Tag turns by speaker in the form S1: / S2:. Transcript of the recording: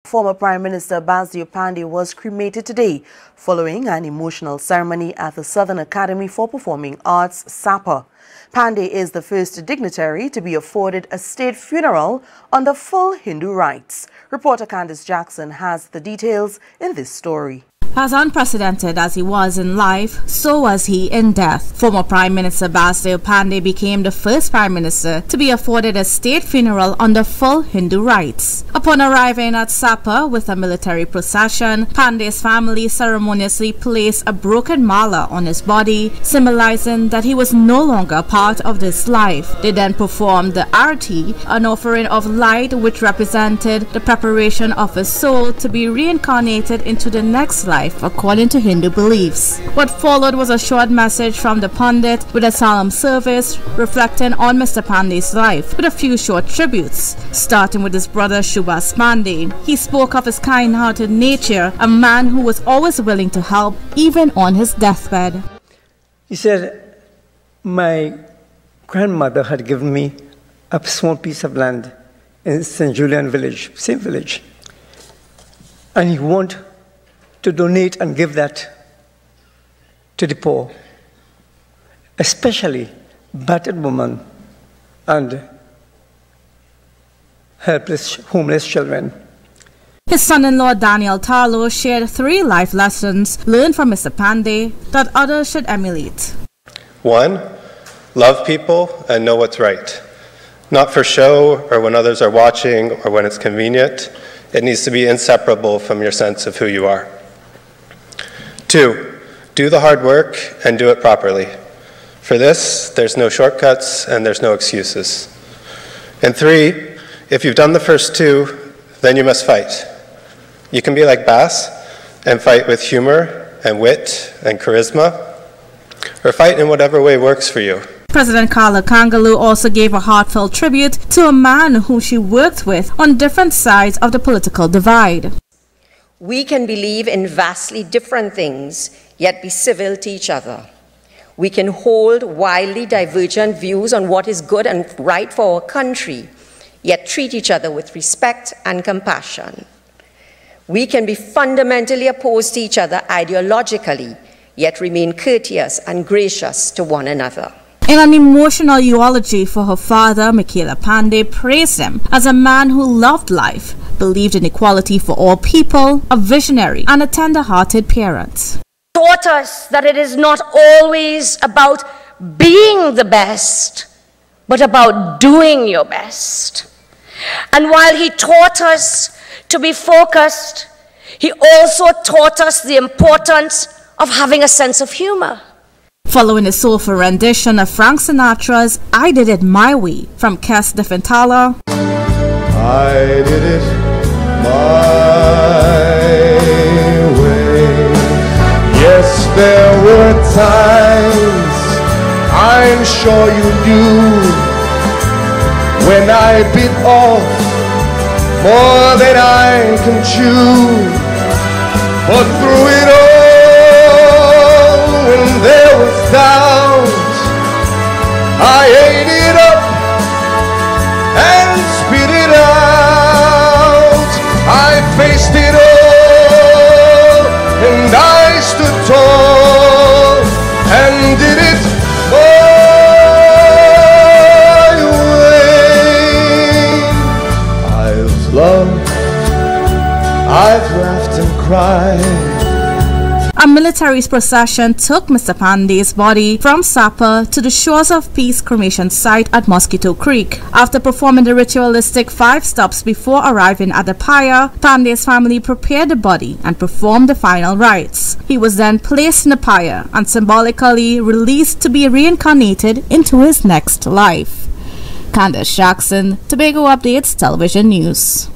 S1: Former Prime Minister Basdeo Panday was cremated today following an emotional ceremony at the Southern Academy for Performing Arts, SAPA. Panday is the first dignitary to be afforded a state funeral under full Hindu rites. Reporter Kandace Jackson has the details in this story.
S2: As unprecedented as he was in life, so was he in death. Former Prime Minister Basdeo Panday became the first Prime Minister to be afforded a state funeral under full Hindu rites. Upon arriving at SAPA with a military procession, Panday's family ceremoniously placed a broken mala on his body, symbolizing that he was no longer a part of this life. They then performed the arati, an offering of light which represented the preparation of his soul to be reincarnated into the next life according to Hindu beliefs. What followed was a short message from the Pundit with a solemn service reflecting on Mr. Panday's life with a few short tributes, starting with his brother Subhas Panday. He spoke of his kind-hearted nature, a man who was always willing to help even on his deathbed.
S3: He said, my grandmother had given me a small piece of land in St. Julian village, same village, and he wanted to donate and give that to the poor, especially battered women and helpless, homeless children.
S2: His son-in-law Daniel Tarlo shared 3 life lessons learned from Mr. Panday that others should emulate.
S4: 1. Love people and know what's right. Not for show or when others are watching or when it's convenient. It needs to be inseparable from your sense of who you are. 2. Do the hard work and do it properly. For this, there's no shortcuts and there's no excuses. And 3, if you've done the first 2, then you must fight. You can be like Bas and fight with humor and wit and charisma, or fight in whatever way works for you.
S2: President Carla Kangalu also gave a heartfelt tribute to a man whom she worked with on different sides of the political divide.
S5: We can believe in vastly different things, yet be civil to each other. We can hold wildly divergent views on what is good and right for our country, yet treat each other with respect and compassion. We can be fundamentally opposed to each other ideologically, yet remain courteous and gracious to one another.
S2: In an emotional eulogy for her father, Michaela Panday praised him as a man who loved life, believed in equality for all people, a visionary and a tender-hearted parent.
S6: Taught us that it is not always about being the best, but about doing your best. And while he taught us to be focused, he also taught us the importance of having a sense of humor.
S2: Following a soulful rendition of Frank Sinatra's I Did It My Way from Kes Defintala.
S7: I did it my way. Yes, there were times, I'm sure you do, when I bit off more than I can chew. But through it all, when there was doubt, I ate it up and spit it out. I faced it all and I stood tall and did it my way. I've loved, I've laughed and cried.
S2: A military procession took Mr. Panday's body from SAPA to the Shores of Peace cremation site at Mosquito Creek. After performing the ritualistic 5 stops before arriving at the pyre, Panday's family prepared the body and performed the final rites. He was then placed in the pyre and symbolically released to be reincarnated into his next life. Kandace Jackson, Tobago Updates Television News.